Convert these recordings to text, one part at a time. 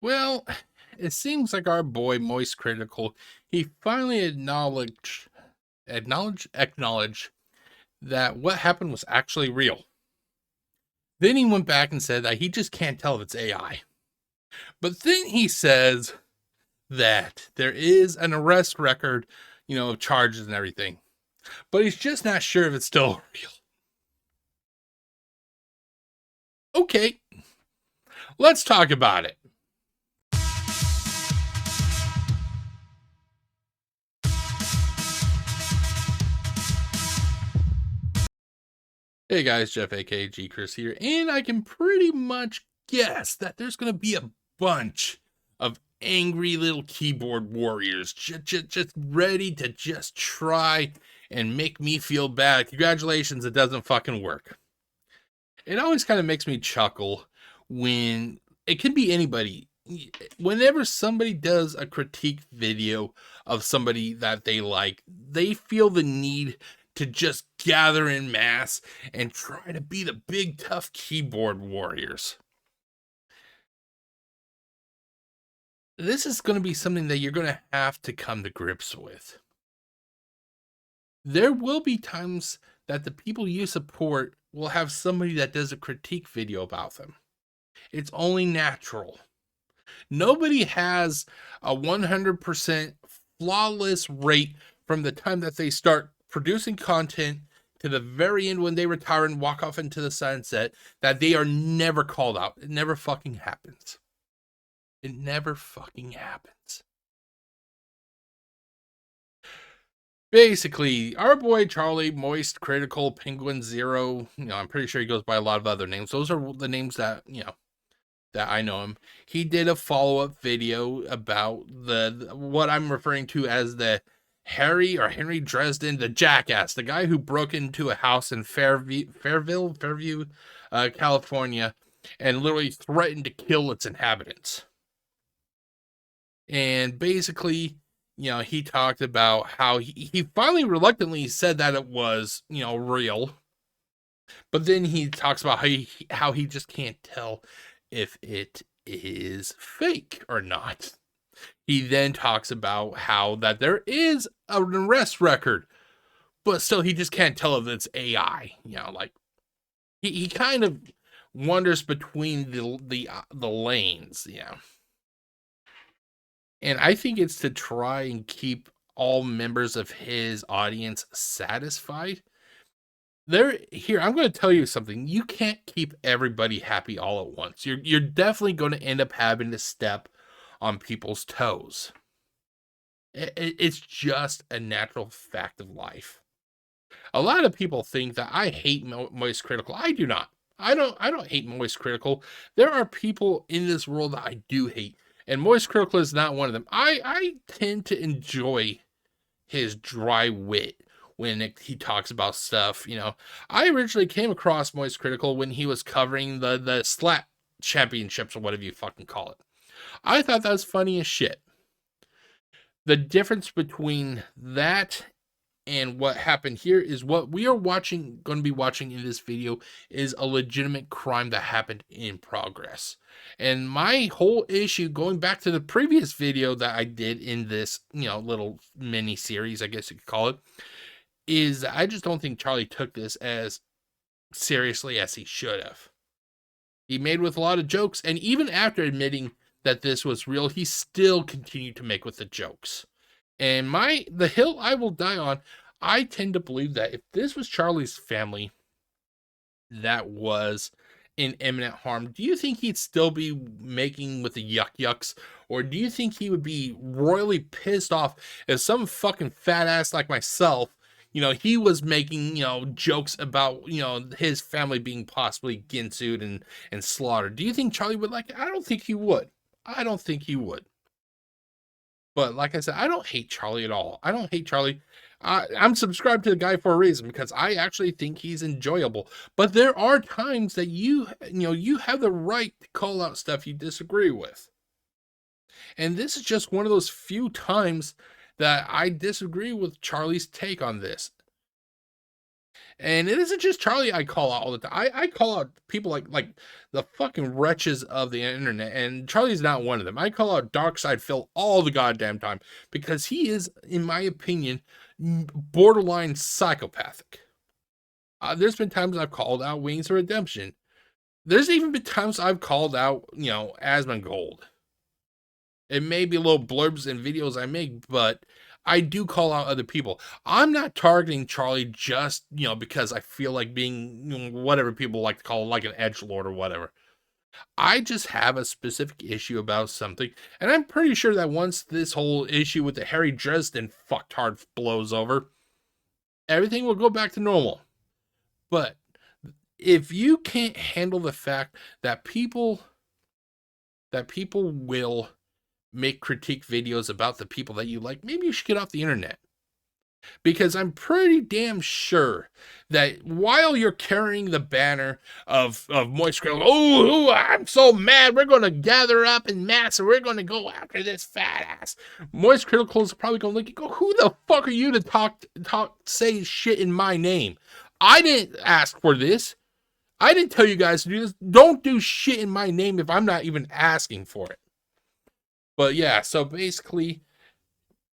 Well, it seems like our boy Moist Critical, he finally acknowledged that what happened was actually real. Then he went back and said that he just can't tell if it's AI. But then he says that there is an arrest record, of charges and everything. But he's just not sure if it's still real. Okay, let's talk about it. Hey guys, Jeff aka GCurse here, and I can pretty much guess that there's going to be a bunch of angry little keyboard warriors just ready to just try and make me feel bad. Congratulations, it doesn't fucking work. It always kind of makes me chuckle when it can be anybody. Whenever somebody does a critique video of somebody that they like, they feel the need to just gather in mass and try to be the big tough keyboard warriors. This is going to be something that you're going to have to come to grips with. There will be times that the people you support will have somebody that does a critique video about them. It's only natural. Nobody has a 100% flawless rate from the time that they start producing content to the very end when they retire and walk off into the sunset, that they are never called out. It never fucking happens. It never fucking happens. Basically, our boy Charlie, Moist Cr1tikal, Penguin Zero, I'm pretty sure he goes by a lot of other names. Those are the names that, that I know him. He did a follow-up video about the what I'm referring to as the Henry Dresden, the jackass, the guy who broke into a house in Fairview, California, and literally threatened to kill its inhabitants. And basically, he talked about how he finally reluctantly said that it was, real. But then he talks about how he just can't tell if it is fake or not. He then talks about how that there is an arrest record, but still he just can't tell if it's AI. Like he kind of wanders between the lanes. And I think it's to try and keep all members of his audience satisfied. I'm going to tell you something. You can't keep everybody happy all at once. You're definitely going to end up having to step on people's toes. It's just a natural fact of life. A lot of people think that I hate Moist Cr1tikal. I do not. I don't hate Moist Cr1tikal. There are people in this world that I do hate, and Moist Cr1tikal is not one of them. I tend to enjoy his dry wit when he talks about stuff. I originally came across Moist Cr1tikal when he was covering the slap championships or whatever you fucking call it. I thought that was funny as shit. The difference between that and what happened here is what we are going to be watching in this video is a legitimate crime that happened in progress. And my whole issue, going back to the previous video that I did in this, little mini series, I guess you could call it, is I just don't think Charlie took this as seriously as he should have. He made with a lot of jokes, and even after admitting that this was real, he still continued to make with the jokes. And the hill I will die on, I tend to believe that if this was Charlie's family that was in imminent harm, do you think he'd still be making with the yucks? Or do you think he would be royally pissed off if some fucking fat ass like myself, he was making, jokes about, his family being possibly ginsued and slaughtered? Do you think Charlie would like it? I don't think he would. I don't think he would. But like I said, I don't hate Charlie at all. I don't hate Charlie. I'm subscribed to the guy for a reason, because I actually think he's enjoyable. But there are times that you have the right to call out stuff you disagree with. And this is just one of those few times that I disagree with Charlie's take on this. And it isn't just Charlie I call out all the time. I call out people like the fucking wretches of the internet, and Charlie's not one of them. I call out Darkside Phil all the goddamn time because he is, in my opinion, borderline psychopathic. There's been times I've called out Wings of Redemption. There's even been times I've called out, Asmongold. It may be little blurbs and videos I make, but I do call out other people. I'm not targeting Charlie just, because I feel like being, whatever people like to call it, like an edgelord or whatever. I just have a specific issue about something, and I'm pretty sure that once this whole issue with the Harry Dresden fucktard blows over, everything will go back to normal. But if you can't handle the fact that people will make critique videos about the people that you like, maybe you should get off the internet. Because I'm pretty damn sure that while you're carrying the banner of Moist Cr1tikal, oh, I'm so mad, we're going to gather up in mass and we're going to go after this fat ass. Moist Cr1tikal is probably going to look and go, who the fuck are you to say shit in my name? I didn't ask for this. I didn't tell you guys to do this. Don't do shit in my name if I'm not even asking for it. But yeah, so basically,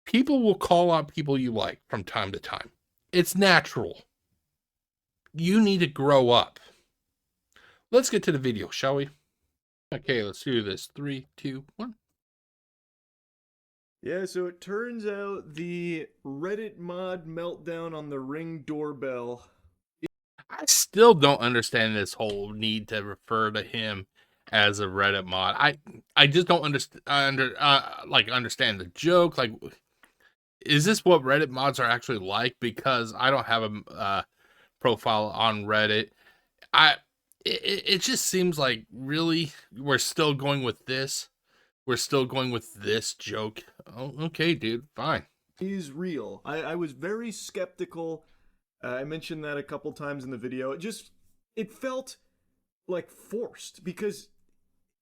people will call out people you like from time to time. It's natural. You need to grow up. Let's get to the video, shall we? Okay, let's do this. 3, 2, 1. Yeah, so it turns out the Reddit mod meltdown on the Ring doorbell. I still don't understand this whole need to refer to him as a Reddit mod. I just don't understand the joke. Like, is this what Reddit mods are actually like? Because I don't have a profile on Reddit. It just seems like, really, we're still going with this. We're still going with this joke. Oh, okay, dude, fine. Is real. I was very skeptical. I mentioned that a couple times in the video. It felt like forced because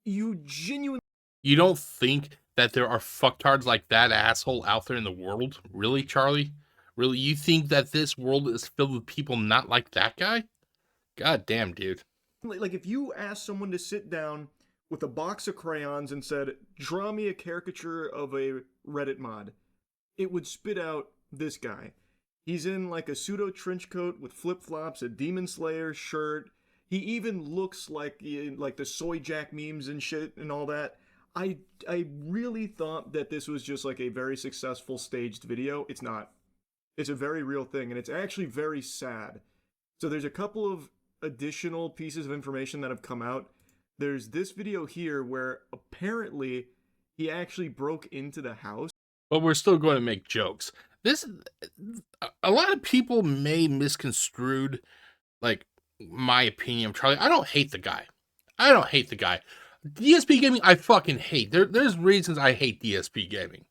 you genuinely... You don't think that there are fucktards like that asshole out there in the world? Really, Charlie? Really? You think that this world is filled with people not like that guy? God damn, dude. Like, if you asked someone to sit down with a box of crayons and said, draw me a caricature of a Reddit mod, it would spit out this guy. He's in like a pseudo trench coat with flip-flops, a Demon Slayer shirt. He even looks like the Soy Jack memes and shit and all that. I really thought that this was just like a very successful staged video. It's not. It's a very real thing, and it's actually very sad. So there's a couple of additional pieces of information that have come out. There's this video here where apparently he actually broke into the house. But we're still going to make jokes. A lot of people may misconstrued, like, my opinion of Charlie. I don't hate the guy. DSP Gaming, I fucking hate. There's reasons I hate DSP Gaming.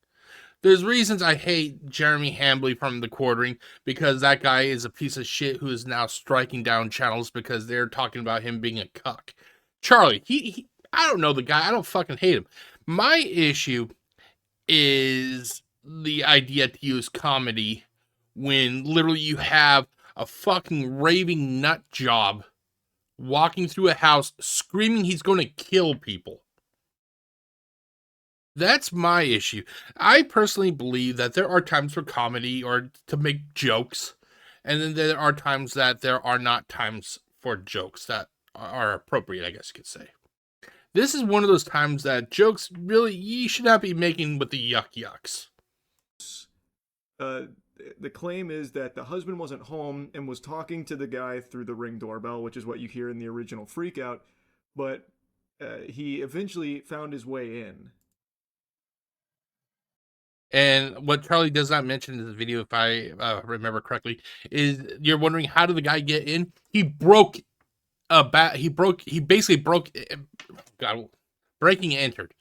There's reasons I hate Jeremy Hambley from The Quartering, because that guy is a piece of shit who is now striking down channels because they're talking about him being a cuck. Charlie, he I don't know the guy. I don't fucking hate him. My issue is the idea to use comedy when literally you have a fucking raving nut job walking through a house screaming he's going to kill people. That's my issue. I personally believe that there are times for comedy or to make jokes, and then there are times that there are not times for jokes that are appropriate, I guess you could say. This is one of those times that jokes really, you should not be making with the yucks. The claim is that the husband wasn't home and was talking to the guy through the Ring doorbell, which is what you hear in the original Freakout, but he eventually found his way in. And what Charlie does not mention in the video, if I remember correctly, is you're wondering, how did the guy get in? He basically broke. God, breaking entered.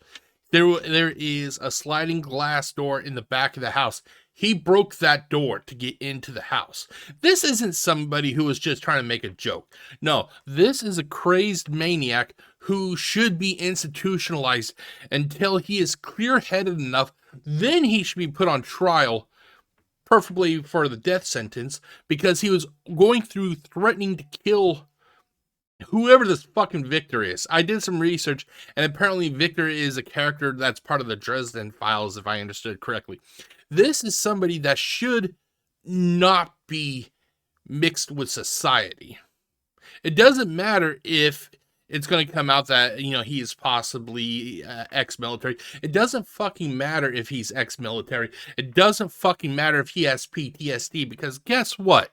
There is a sliding glass door in the back of the house. He broke that door to get into the house. This isn't somebody who was just trying to make a joke. No, this is a crazed maniac who should be institutionalized until he is clear-headed enough. Then he should be put on trial perfectly for the death sentence because he was going through threatening to kill whoever this fucking Victor is. I did some research, and apparently Victor is a character that's part of the Dresden files, if I understood correctly. This is somebody that should not be mixed with society. It doesn't matter if it's going to come out that, he is possibly ex-military. It doesn't fucking matter if he's ex-military. It doesn't fucking matter if he has PTSD, because guess what?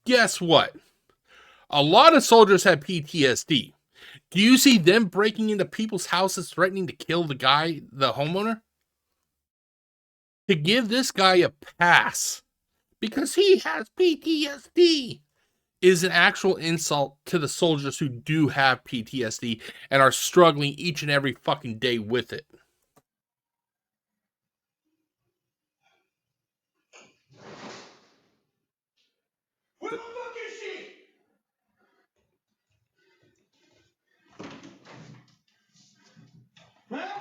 Guess what? A lot of soldiers have PTSD. Do you see them breaking into people's houses, threatening to kill the guy, the homeowner? To give this guy a pass because he has PTSD is an actual insult to the soldiers who do have PTSD and are struggling each and every fucking day with it. Where the fuck is she? Huh?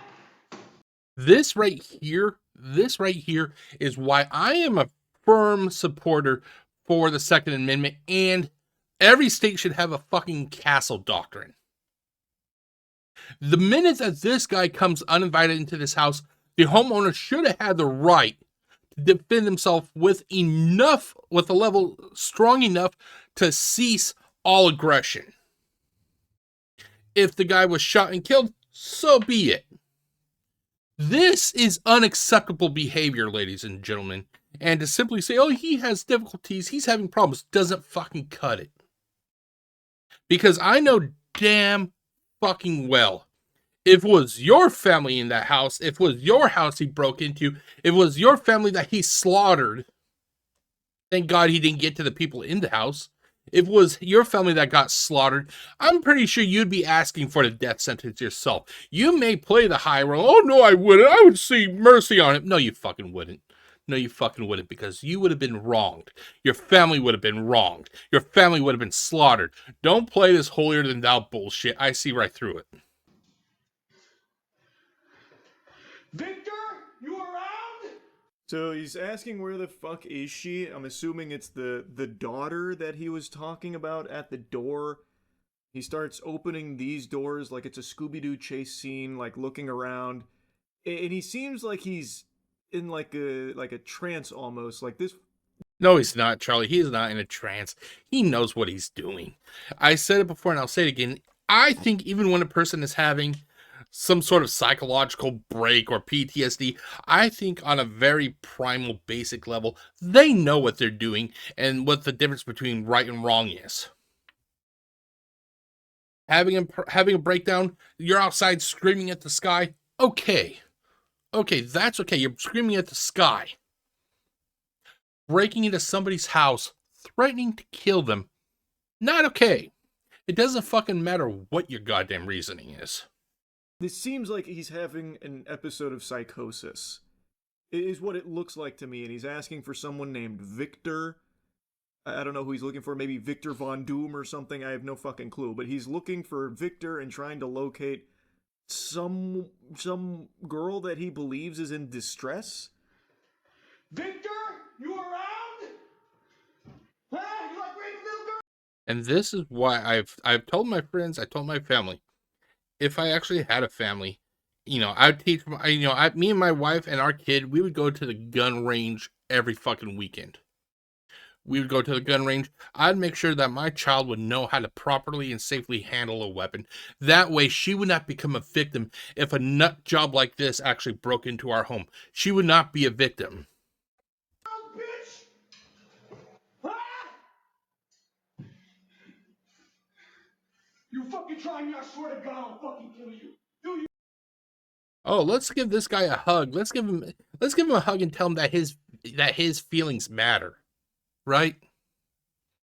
This right here is why I am a firm supporter for the Second Amendment, and every state should have a fucking castle doctrine. The minute that this guy comes uninvited into this house, the homeowner should have had the right to defend himself with a level strong enough to cease all aggression. If the guy was shot and killed, so be it. This is unacceptable behavior, ladies and gentlemen. And to simply say, oh, he has difficulties, he's having problems, doesn't fucking cut it. Because I know damn fucking well, if it was your family in that house, if it was your house he broke into, if it was your family that he slaughtered, thank God he didn't get to the people in the house. If it was your family that got slaughtered, I'm pretty sure you'd be asking for the death sentence yourself. You may play the high road. Oh, no, I wouldn't. I would see mercy on him. No, you fucking wouldn't. No, you fucking wouldn't, because you would have been wronged. Your family would have been wronged. Your family would have been slaughtered. Don't play this holier-than-thou bullshit. I see right through it. Victor, you around? So he's asking where the fuck is she? I'm assuming it's the daughter that he was talking about at the door. He starts opening these doors like it's a Scooby-Doo chase scene, like looking around. And he seems like he's in like a trance almost. Like this. No, he's not, Charlie. He is not in a trance. He knows what he's doing. I said it before and I'll say it again. I think even when a person is having some sort of psychological break or PTSD, I think on a very primal, basic level, they know what they're doing and what the difference between right and wrong is. Having a breakdown, you're outside screaming at the sky. Okay, that's okay. You're screaming at the sky. Breaking into somebody's house, threatening to kill them, not okay. It doesn't fucking matter what your goddamn reasoning is. This seems like he's having an episode of psychosis. It is what it looks like to me, and he's asking for someone named Victor. I don't know who he's looking for, maybe Victor Von Doom or something, I have no fucking clue. But he's looking for Victor and trying to locate some girl that he believes is in distress. Victor, you around? Huh? You like raping little girl? And this is why I've told my friends, I told my family, if I actually had a family, I'd teach, me and my wife and our kid, we would go to the gun range every fucking weekend. We would go to the gun range. I'd make sure that my child would know how to properly and safely handle a weapon. That way, she would not become a victim if a nut job like this actually broke into our home. She would not be a victim. Oh, bitch! Ah! You fucking try me, I swear to God, I'll fucking kill you. Do you? Oh, let's give this guy a hug. Let's give him a hug and tell him that his feelings matter. Right?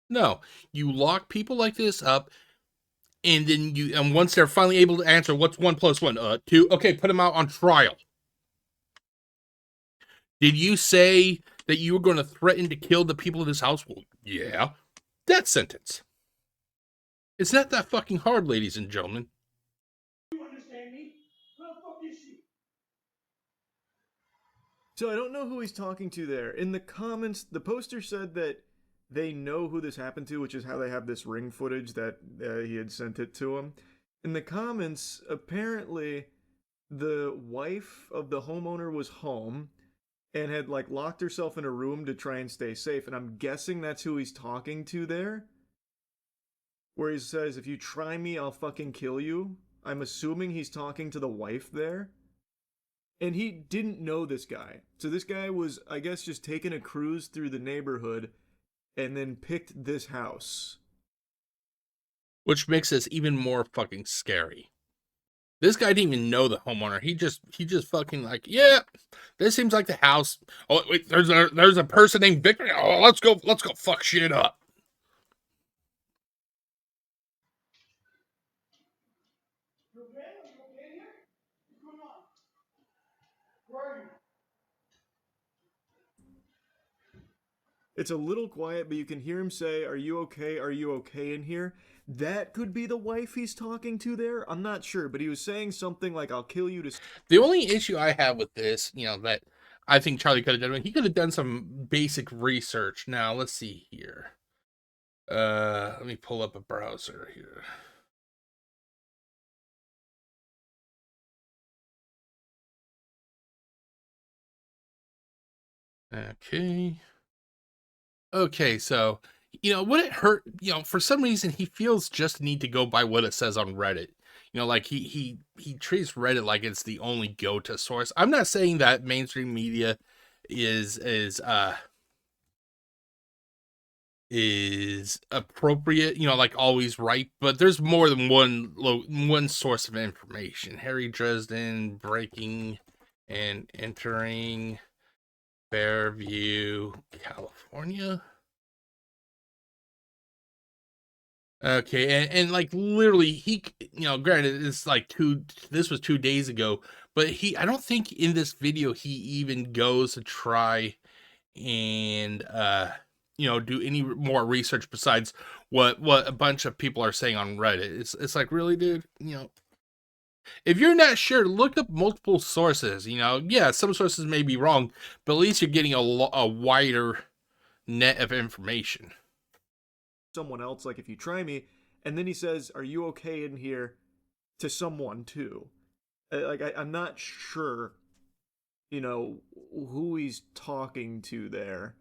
No, you lock people like this up, and then and once they're finally able to answer, what's 1 + 1? 2. Okay, put them out on trial. Did you say that you were going to threaten to kill the people of this house? Well, yeah. Death sentence. It's not that fucking hard, ladies and gentlemen. You understand me? Where the fuck is she? So I don't know who he's talking to there. In the comments, the poster said that they know who this happened to, which is how they have this ring footage that he had sent it to him. In the comments, apparently the wife of the homeowner was home and had like locked herself in a room to try and stay safe, and I'm guessing that's who he's talking to there. Where he says, "If you try me, I'll fucking kill you." I'm assuming he's talking to the wife there. And he didn't know this guy. So this guy was, I guess, just taking a cruise through the neighborhood and then picked this house. Which makes this even more fucking scary. This guy didn't even know the homeowner. He just fucking like, yeah, this seems like the house. Oh wait, there's a person named Victor. Oh, let's go fuck shit up. You okay? Are you okay here? What's going on? Where are you? It's a little quiet, but you can hear him say, "Are you okay? Are you okay in here?" That could be the wife he's talking to there. I'm not sure, but he was saying something like, "I'll kill you to..." The only issue I have with this, that I think Charlie could have done, he could have done some basic research. Now, let's see here. Let me pull up a browser here. Okay, so, would it hurt, for some reason he feels just need to go by what it says on Reddit. Like he treats Reddit like it's the only go-to source. I'm not saying that mainstream media is appropriate, like always right, but there's more than one source of information. Harry Dresden breaking and entering Fairview, California. Okay, and like literally he, granted it's like this was 2 days ago, but I don't think in this video he even goes to try and do any more research besides what a bunch of people are saying on Reddit. It's like, really, dude, if you're not sure, look up multiple sources. Yeah, some sources may be wrong, but at least you're getting a wider net of information. Someone else, like, "If you try me," and then he says, "Are you okay in here?" to someone too. I'm not sure, who he's talking to there,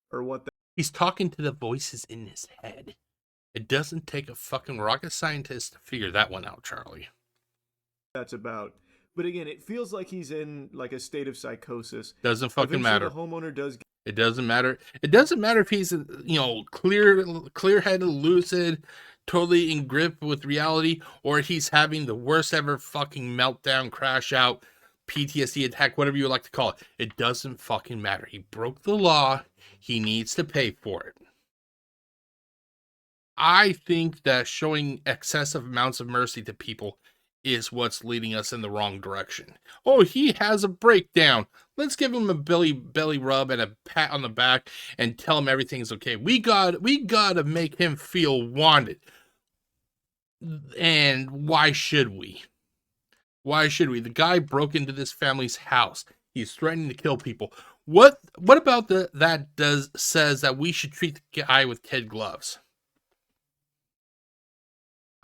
or what. He's talking to the voices in his head. It doesn't take a fucking rocket scientist to figure that one out, Charlie. That's about. But again, it feels like he's in like a state of psychosis. Doesn't fucking matter. The homeowner does. It doesn't matter. It doesn't matter if he's, clear-headed, lucid, totally in grip with reality, or he's having the worst ever fucking meltdown, crash out, PTSD attack, whatever you would like to call it. It doesn't fucking matter. He broke the law. He needs to pay for it. I think that showing excessive amounts of mercy to people is what's leading us in the wrong direction. Oh, he has a breakdown. Let's give him a belly rub and a pat on the back and tell him everything's okay. We gotta make him feel wanted. And why should we? Why should we? The guy broke into this family's house. He's threatening to kill people. What about that says that we should treat the guy with kid gloves?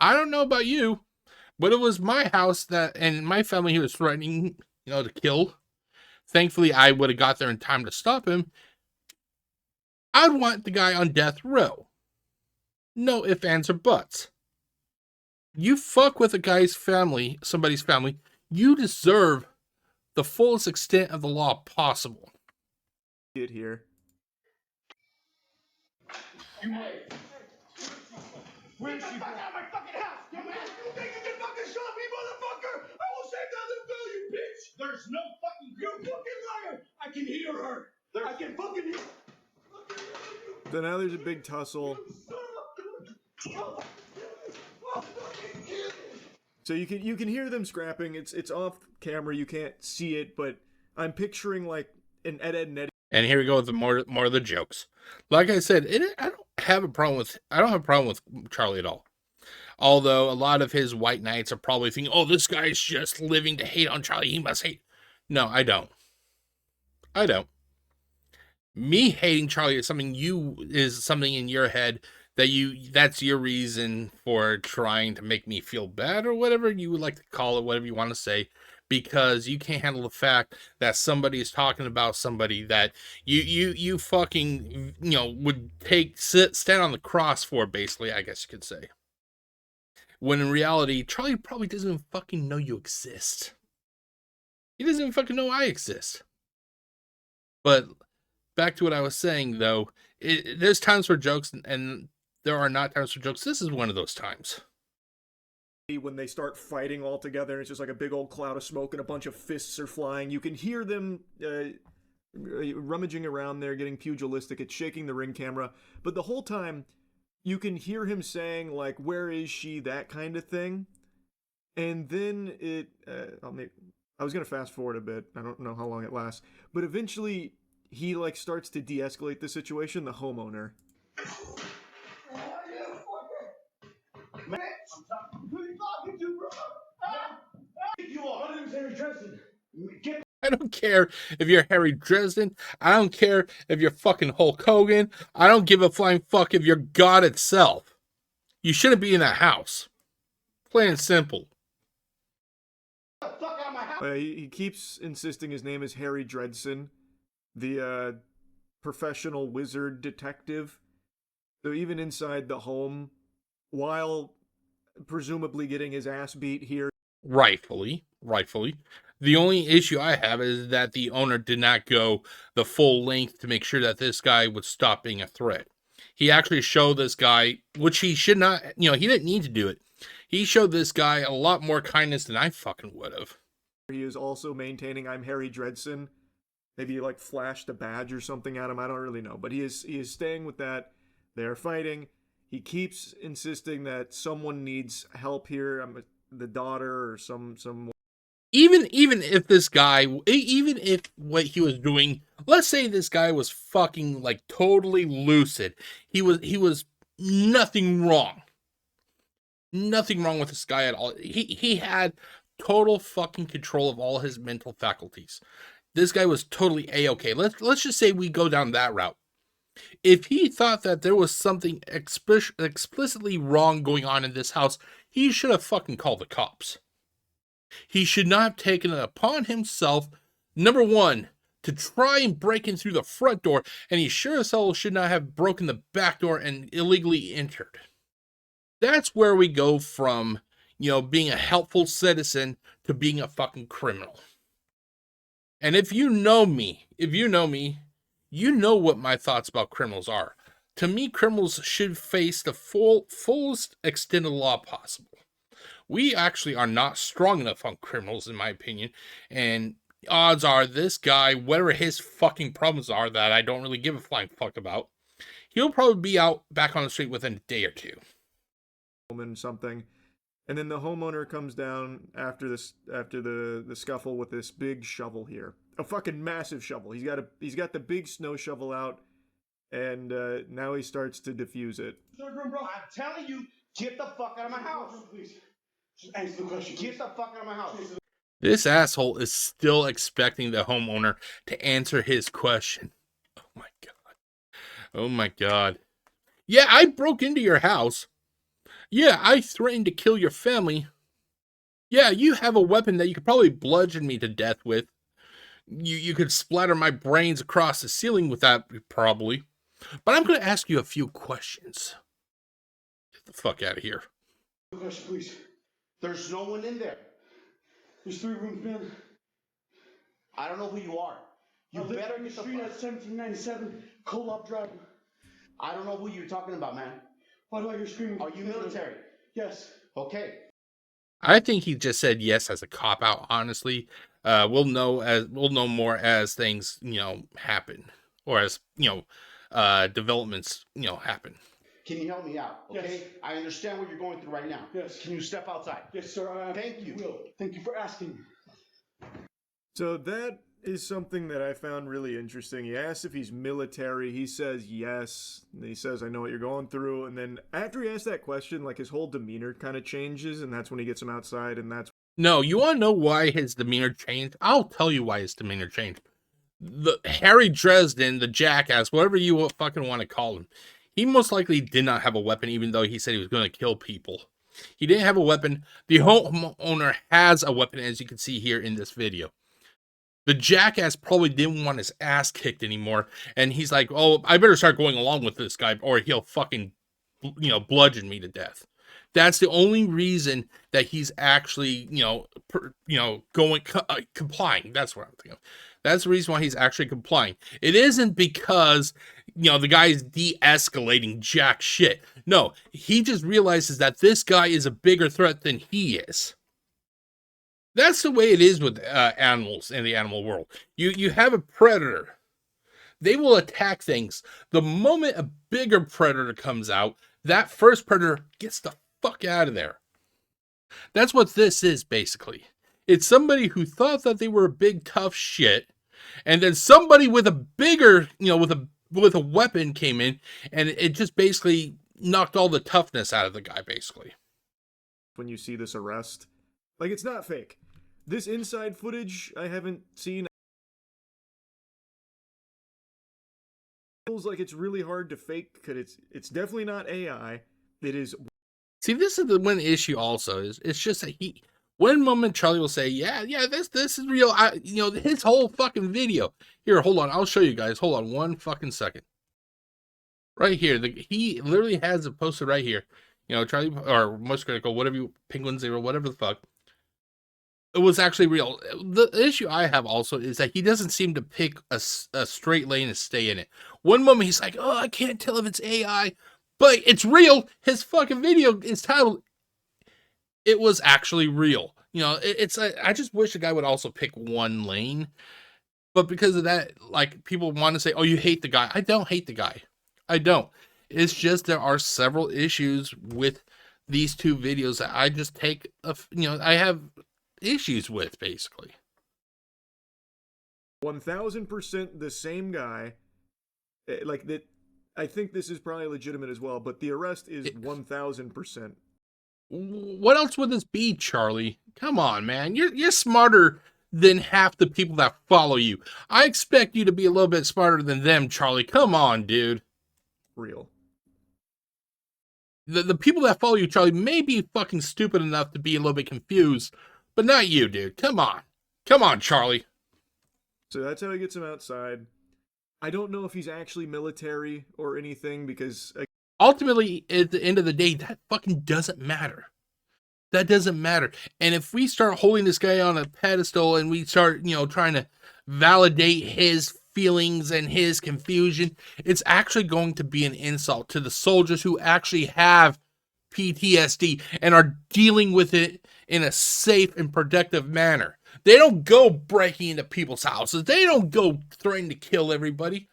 I don't know about you, but it was my house and my family he was threatening, to kill. Thankfully, I would have got there in time to stop him. I'd want the guy on death row. No ifs, ands, or buts. You fuck with a guy's family, somebody's family, you deserve the fullest extent of the law possible. Get here. Where is she? Get the fuck out of my fucking house! You think you can fucking shot me, motherfucker? I will save that little girl, you bitch! There's no fucking... You fucking liar! I can hear her! I can fucking hear her! So now there's a big tussle. So you can hear them scrapping. It's off camera. You can't see it, but I'm picturing like an Ed and Eddie. And here we go with the more of the jokes. Like I said, I don't have a problem with Charlie at all. Although a lot of his white knights are probably thinking, "Oh, this guy's just living to hate on Charlie. He must hate." No, I don't. I don't. Me hating Charlie is something in your head that's your reason for trying to make me feel bad or whatever you would like to call it, whatever you want to say, because you can't handle the fact that somebody is talking about somebody that you fucking would stand on the cross for, basically, I guess you could say. When in reality, Charlie probably doesn't even fucking know you exist. He doesn't even fucking know I exist. But back to what I was saying, though, there's times for jokes, and there are not times for jokes. This is one of those times. When they start fighting all together, it's just like a big old cloud of smoke and a bunch of fists are flying. You can hear them rummaging around there, getting pugilistic. It's shaking the ring camera. But the whole time, you can hear him saying, like, where is she, that kind of thing. And then I was going to fast forward a bit. I don't know how long it lasts. But eventually, he, like, starts to de-escalate the situation, the homeowner. Man, who you talking to, bro? You are. My name's Harry Dresden. Get I don't care if you're Harry Dresden. I don't care if you're fucking Hulk Hogan. I don't give a flying fuck if you're God itself. You shouldn't be in that house. Plain and simple. the fuck out of my house. He keeps insisting his name is Harry Dresden, the professional wizard detective. So even inside the home, while presumably getting his ass beat here. Rightfully. The only issue I have is that the owner did not go the full length to make sure that this guy would stop being a threat. He actually showed this guy, which he should not, he didn't need to do it. He showed this guy a lot more kindness than I fucking would have. He is also maintaining I'm Harry Dresden. Maybe he like flashed a badge or something at him. I don't really know. But he is staying with that. They are fighting. He keeps insisting that someone needs help here. The daughter or some. Even if what he was doing, let's say this guy was fucking like totally lucid. He was nothing wrong. Nothing wrong with this guy at all. He had total fucking control of all his mental faculties. This guy was totally A-okay. Let's just say we go down that route. If he thought that there was something explicitly wrong going on in this house, he should have fucking called the cops. He should not have taken it upon himself, number one, to try and break in through the front door, and he sure as hell should not have broken the back door and illegally entered. That's where we go from, being a helpful citizen to being a fucking criminal. And if you know me, you know what my thoughts about criminals are. To me, criminals should face the fullest extent of the law possible. We actually are not strong enough on criminals, in my opinion, and odds are this guy, whatever his fucking problems are that I don't really give a flying fuck about, he'll probably be out back on the street within a day or two. Something. And then the homeowner comes down after the scuffle with this big shovel here. A fucking massive shovel. He's got the big snow shovel out, and now he starts to defuse it. Bro, I'm telling you, get the fuck out of my house. Please. Just answer the question. Get the fuck out of my house. This asshole is still expecting the homeowner to answer his question. Oh my god. Yeah, I broke into your house. Yeah, I threatened to kill your family. Yeah, you have a weapon that you could probably bludgeon me to death with. You could splatter my brains across the ceiling with that, probably. But I'm going to ask you a few questions. Get the fuck out of here. Question, please. There's no one in there. There's 3 rooms, man. I don't know who you are. You better get the street at 1797 Co-op Drive. I don't know who you're talking about, man. Why do I hear screaming? Are you military? Yes. Okay. I think he just said yes as a cop out. Honestly, we'll know more as things happen, or as developments happen. Can you help me out? Okay. Yes. I understand what you're going through right now. Yes. Can you step outside? Yes, sir. Thank you. Will. Thank you for asking. So that is something that I found really interesting. He asks if he's military. He says yes. And he says, I know what you're going through. And then after he asks that question, like his whole demeanor kind of changes. And that's when he gets him outside. And that's... No, you want to know why his demeanor changed? I'll tell you why his demeanor changed. the Harry Dresden, the jackass, whatever you fucking want to call him, he most likely did not have a weapon, even though he said he was going to kill people. He didn't have a weapon. The homeowner has a weapon, as you can see here in this video. The jackass probably didn't want his ass kicked anymore, and he's like, "Oh, I better start going along with this guy, or he'll fucking, bludgeon me to death." That's the only reason that he's actually, complying. That's what I'm thinking of. That's the reason why he's actually complying. It isn't because, the guy's de-escalating jack shit. No, he just realizes that this guy is a bigger threat than he is. That's the way it is with animals in the animal world. You have a predator. They will attack things. The moment a bigger predator comes out, that first predator gets the fuck out of there. That's what this is, basically. It's somebody who thought that they were a big tough shit, and then somebody with a bigger, with a weapon came in, and it just basically knocked all the toughness out of the guy, basically. When you see this arrest, like, it's not fake. This inside footage I haven't seen. It feels like it's really hard to fake because it's definitely not AI. It is. See, this is the one issue. Also, is it's just that one moment Charlie will say, "Yeah, this is real." His whole fucking video. Here, hold on, I'll show you guys. Hold on, one fucking second. Right here, he literally has it posted right here. Charlie or Moist Cr1tikal, whatever Penguin Zero, whatever the fuck. It was actually real. The issue I have also is that he doesn't seem to pick a straight lane and stay in it. One moment he's like, "Oh, I can't tell if it's AI, but it's real." His fucking video is titled, "It was actually real." I just wish the guy would also pick one lane. But because of that, like, people want to say, "Oh, you hate the guy." I don't hate the guy. I don't. It's just there are several issues with these two videos that I just take, I have issues with, basically. 1000% the same guy. Like that. I think this is probably legitimate as well, but the arrest is 1000%. What else would this be, Charlie? Come on, man. You're smarter than half the people that follow you. I expect you to be a little bit smarter than them, Charlie. Come on, dude. Real. The people that follow you, Charlie, may be fucking stupid enough to be a little bit confused, but not you, dude. Come on. Come on, Charlie. So that's how he gets him outside. I don't know if he's actually military or anything because ultimately, at the end of the day, that fucking doesn't matter. That doesn't matter. And if we start holding this guy on a pedestal and we start, trying to validate his feelings and his confusion, it's actually going to be an insult to the soldiers who actually have PTSD and are dealing with it in a safe and productive manner. They don't go breaking into people's houses. They don't go threatening to kill everybody.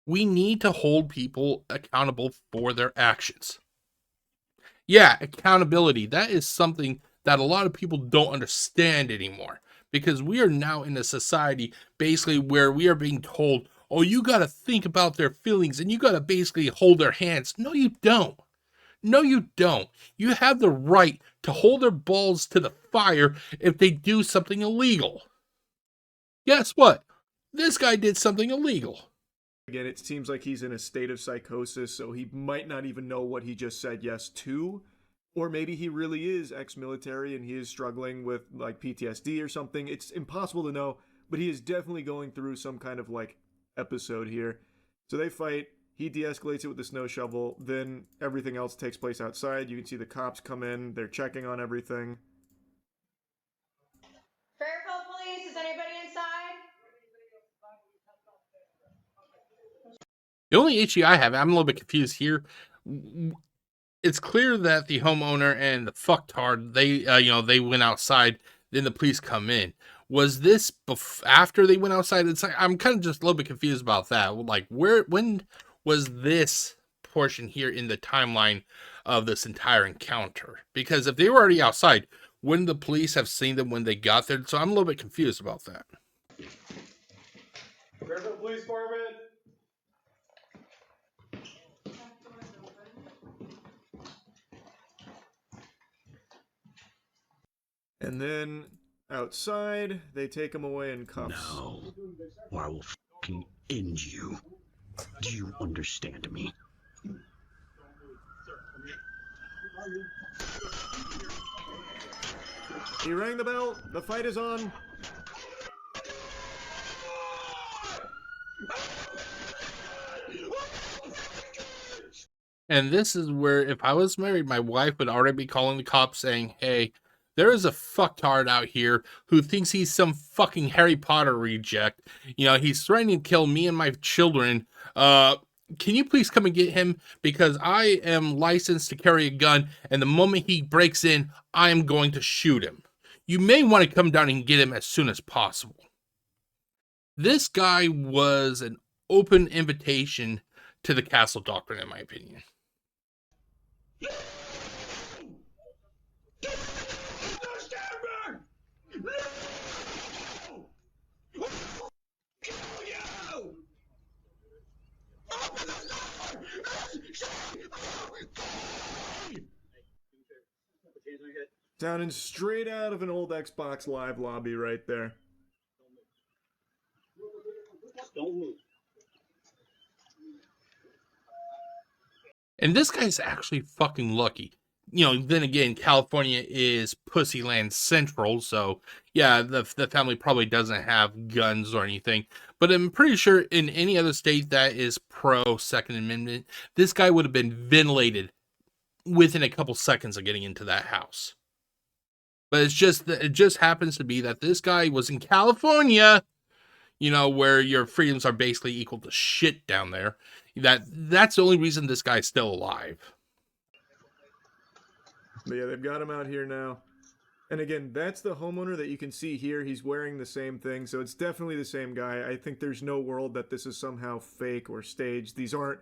We need to hold people accountable for their actions. Yeah, accountability. That is something that a lot of people don't understand anymore, because we are now in a society basically where we are being told, "Oh, you got to think about their feelings and you got to basically hold their hands." No, you don't. No, you don't. You have the right to hold their balls to the fire if they do something illegal. Guess what? This guy did something illegal. Again, it seems like he's in a state of psychosis, so he might not even know what he just said yes to. Or maybe he really is ex-military and he is struggling with, like, PTSD or something. It's impossible to know, but he is definitely going through some kind of, like, episode here. So they fight. He de-escalates it with the snow shovel. Then everything else takes place outside. You can see the cops come in. They're checking on everything. Fairfield Police, is anybody inside? The only issue I have, I'm a little bit confused here. It's clear that the homeowner and the fucktard, they went outside, then the police come in. Was this after they went outside? It's like, I'm kind of just a little bit confused about that. Like, when was this portion here in the timeline of this entire encounter? Because if they were already outside, wouldn't the police have seen them when they got there? So I'm a little bit confused about that. Fairfield Police Department. And then Outside, they take him away in cuffs. No, or I will fucking end you. Do you understand me? He rang the bell. The fight is on. And this is where, if I was married, my wife would already be calling the cops saying, hey, there is a fucktard out here who thinks he's some fucking Harry Potter reject. You know, he's threatening to kill me and my children. Can you please come and get him? Because I am licensed to carry a gun, and the moment he breaks in, I am going to shoot him. You may want to come down and get him as soon as possible. This guy was an open invitation to the castle doctrine, in my opinion. Sounding straight out of an old Xbox Live lobby right there. Don't move. And this guy's actually fucking lucky. You know, then again, California is Pussyland Central, so yeah, the family probably doesn't have guns or anything. But I'm pretty sure in any other state that is pro Second Amendment, this guy would have been ventilated within a couple seconds of getting into that house. But it's just that it just happens to be that this guy was in California, you know, where your freedoms are basically equal to shit down there. That's the only reason this guy's still alive. But yeah, they've got him out here now. And again, that's the homeowner that you can see here. He's wearing the same thing, so it's definitely the same guy. I think there's no world that this is somehow fake or staged. These aren't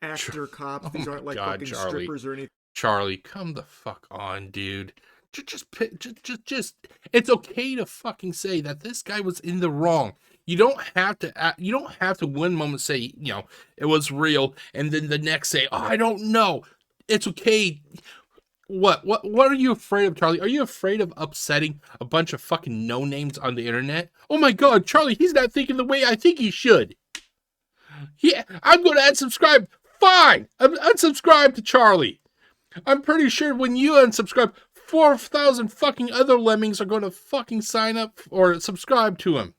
actor cops. These aren't like fucking Charlie. strippers or anything. Charlie, come the fuck on, dude. Just, it's okay to fucking say that this guy was in the wrong. You don't have to one moment say, you know, it was real, and then the next say, oh, I don't know. It's okay. What are you afraid of, Charlie? Are you afraid of upsetting a bunch of fucking no-names on the internet? Oh my god, Charlie, he's not thinking the way I think he should. Yeah, I'm going to unsubscribe. Fine, I'm unsubscribe to Charlie. I'm pretty sure when you unsubscribe, 4,000 fucking other lemmings are going to fucking sign up or subscribe to him.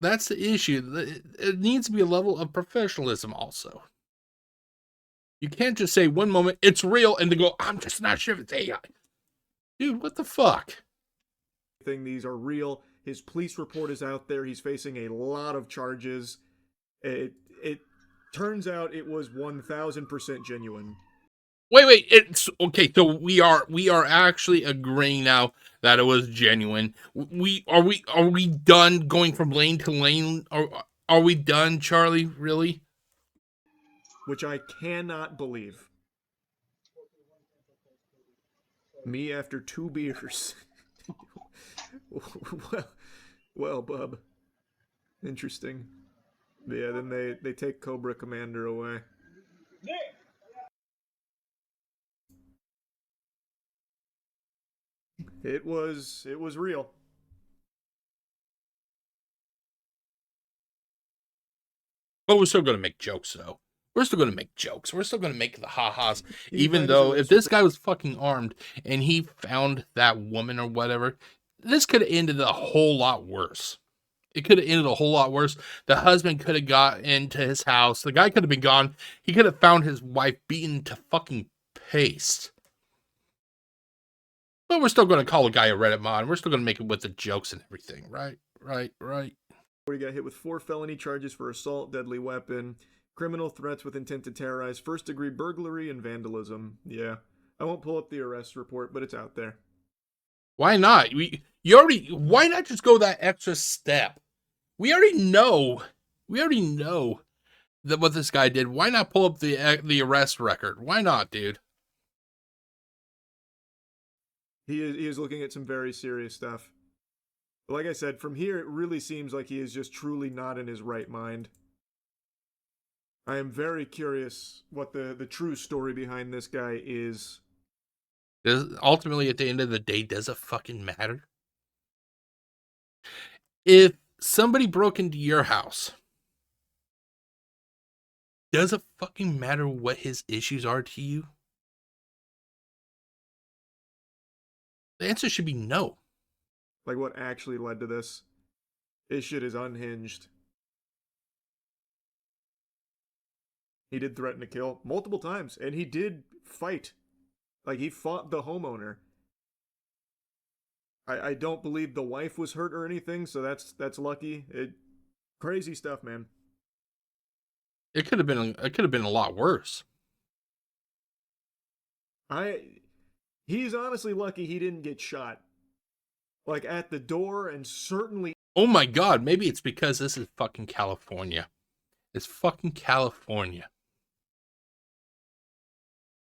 That's the issue. It needs to be a level of professionalism also. You can't just say one moment, it's real, and then go, I'm just not sure if it's AI. Dude, what the fuck? These are real. His police report is out there. He's facing a lot of charges. It turns out it was 1,000% genuine. Wait, it's okay. So we are actually agreeing now that it was genuine. Are we done going from lane to lane? Are we done, Charlie? Really? Which I cannot believe. Me after 2 beers. well, bub. Interesting. Yeah, then they take Cobra Commander away. It was real. But we're still going to make jokes, though. We're still going to make jokes. We're still going to make the ha-has. Even though if this guy was fucking armed and he found that woman or whatever, this could have ended a whole lot worse. It could have ended a whole lot worse. The husband could have got into his house. The guy could have been gone. He could have found his wife beaten to fucking paste. But we're still going to call a guy a Reddit mod. We're still going to make it with the jokes and everything. Right. He got hit with 4 felony charges for assault, deadly weapon, criminal threats with intent to terrorize, first-degree burglary, and vandalism. Yeah. I won't pull up the arrest report, but it's out there. Why not? Why not just go that extra step? We already know that what this guy did. Why not pull up the arrest record? Why not, dude? He is looking at some very serious stuff. But like I said, from here, it really seems like he is just truly not in his right mind. I am very curious what the true story behind this guy is. Ultimately, at the end of the day, does it fucking matter? If somebody broke into your house, does it fucking matter what his issues are to you? The answer should be no. Like, what actually led to this? This shit is unhinged. He did threaten to kill multiple times, and he did fight. Like, he fought the homeowner. I don't believe the wife was hurt or anything, so that's lucky. Crazy stuff, man. It could have been a lot worse. He's honestly lucky he didn't get shot. Like, at the door, and certainly. Oh my god, maybe it's because this is fucking California. It's fucking California,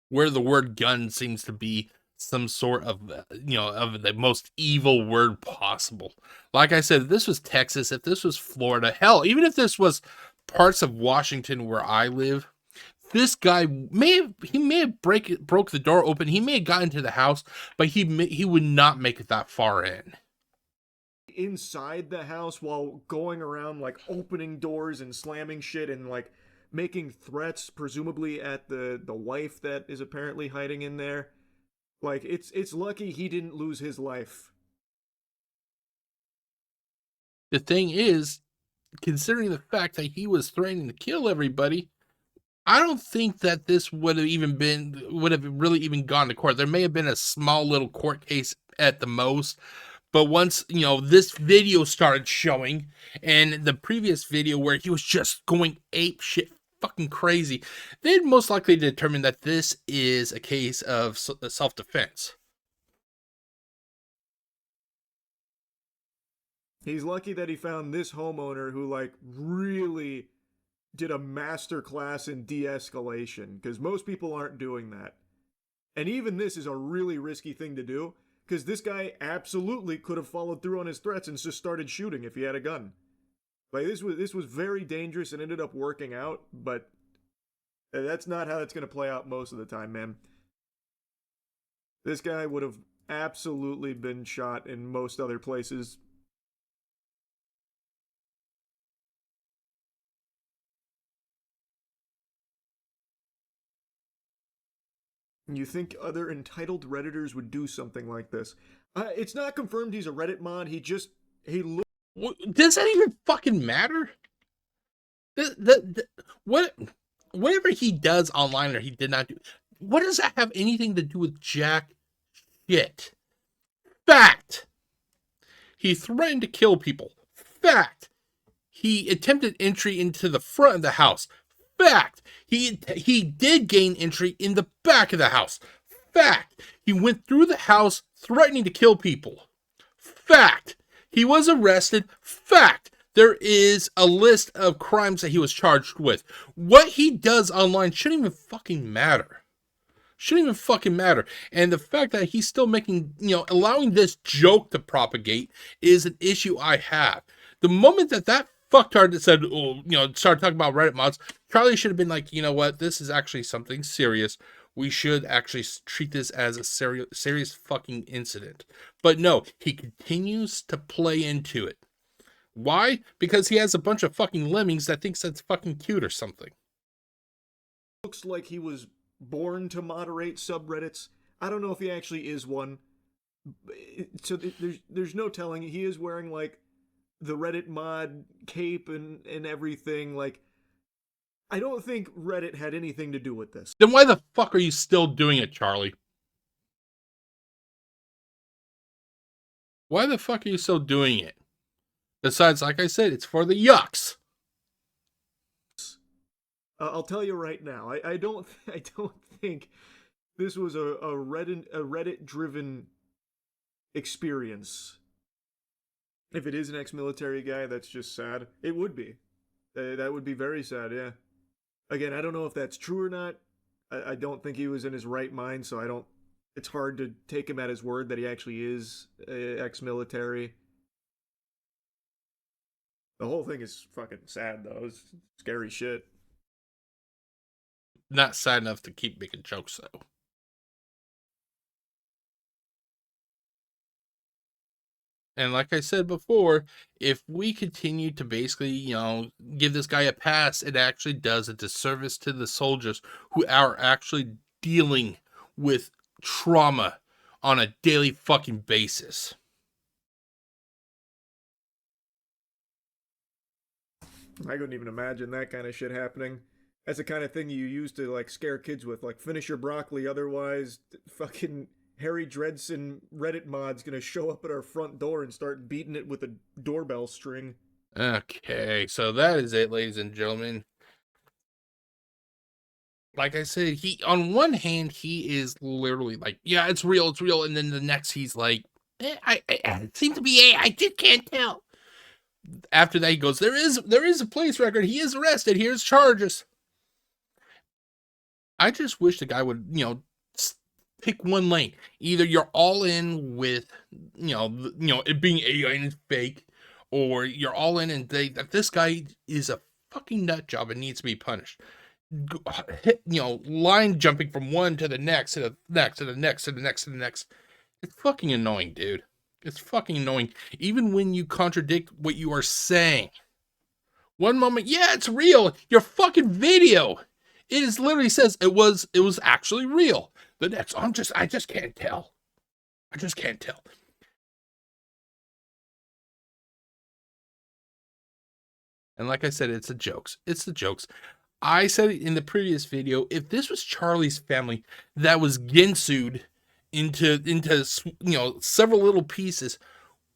where the word gun seems to be some sort of, of the most evil word possible. Like I said, if this was Texas, if this was Florida, hell, even if this was parts of Washington where I live, this guy may have broke the door open. He may have gotten into the house, but he would not make it that far in. Inside the house while going around, like, opening doors and slamming shit and, like, making threats, presumably at the wife that is apparently hiding in there. Like, it's lucky he didn't lose his life. The thing is, considering the fact that he was threatening to kill everybody, I don't think that this would have really even gone to court. There may have been a small little court case at the most, but once, this video started showing, and the previous video where he was just going ape shit fucking crazy, they'd most likely determine that this is a case of self-defense. He's lucky that he found this homeowner who, like, really did a master class in de-escalation, because most people aren't doing that. And even this is a really risky thing to do, because this guy absolutely could have followed through on his threats and just started shooting if he had a gun. Like, this was very dangerous and ended up working out, but that's not how it's going to play out most of the time, man. This guy would have absolutely been shot in most other places. You think other entitled Redditors would do something like this? It's not confirmed he's a Reddit mod. He Does that even fucking matter? Whatever he does online or he did not do, what does that have anything to do with jack shit? Fact. He threatened to kill people. Fact. He attempted entry into the front of the house. Fact. He did gain entry in the back of the house. Fact. He went through the house threatening to kill people. Fact. He was arrested. Fact. There is a list of crimes that he was charged with. What he does online shouldn't even fucking matter. Shouldn't even fucking matter. And the fact that he's still making, allowing this joke to propagate is an issue I have. The moment that fucktard that said, started talking about Reddit mods, Charlie should have been like, you know what, this is actually something serious. We should actually treat this as a serious fucking incident. But no, he continues to play into it. Why? Because he has a bunch of fucking lemmings that thinks that's fucking cute or something. Looks like he was born to moderate subreddits. I don't know if he actually is one. So there's no telling. He is wearing, like, the Reddit mod cape and everything. Like, I don't think Reddit had anything to do with this. Then why the fuck are you still doing it, Charlie? Why the fuck are you still doing it? Besides, like I said, it's for the yucks. I'll tell you right now. I don't think this was a Reddit driven experience. If it is an ex-military guy, that's just sad. It would be. That would be very sad, yeah. Again, I don't know if that's true or not. I don't think he was in his right mind, so it's hard to take him at his word that he actually is ex-military. The whole thing is fucking sad, though. It's scary shit. Not sad enough to keep making jokes, though. And like I said before, if we continue to basically, give this guy a pass, it actually does a disservice to the soldiers who are actually dealing with trauma on a daily fucking basis. I couldn't even imagine that kind of shit happening. That's the kind of thing you use to like scare kids with, like finish your broccoli, otherwise fucking Harry Dresden Reddit mod's gonna show up at our front door and start beating it with a doorbell string. Okay, so that is it, ladies and gentlemen. Like I said, on one hand, he is literally like, yeah, it's real, and then the next he's like, it seems to be I just can't tell. After that, he goes, there is a police record. He is arrested. Here's charges. I just wish the guy would, pick one lane. Either you're all in with, it being AI and it's fake, or you're all in and that this guy is a fucking nut job and needs to be punished. Line jumping from one to the next, to the next, to the next, to the next, to the next. It's fucking annoying, dude. It's fucking annoying. Even when you contradict what you are saying. One moment, yeah, it's real. Your fucking video. It is literally says it was actually real. The next, I just can't tell. I just can't tell. And like I said, it's the jokes. It's the jokes. I said it in the previous video, if this was Charlie's family that was ginsued into several little pieces,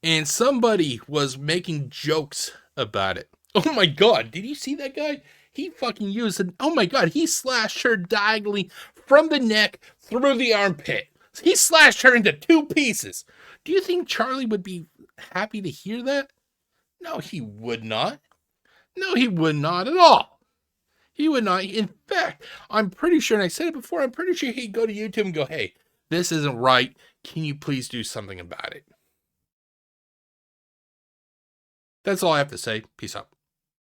and somebody was making jokes about it. Oh my god, did you see that guy? He fucking used it. Oh my god, he slashed her diagonally from the neck through the armpit. He slashed her into 2 pieces. Do you think Charlie would be happy to hear that? No, he would not. No, he would not at all. He would not. In fact, I'm pretty sure, and I said it before, I'm pretty sure he'd go to YouTube and go, hey, this isn't right. Can you please do something about it? That's all I have to say. Peace out.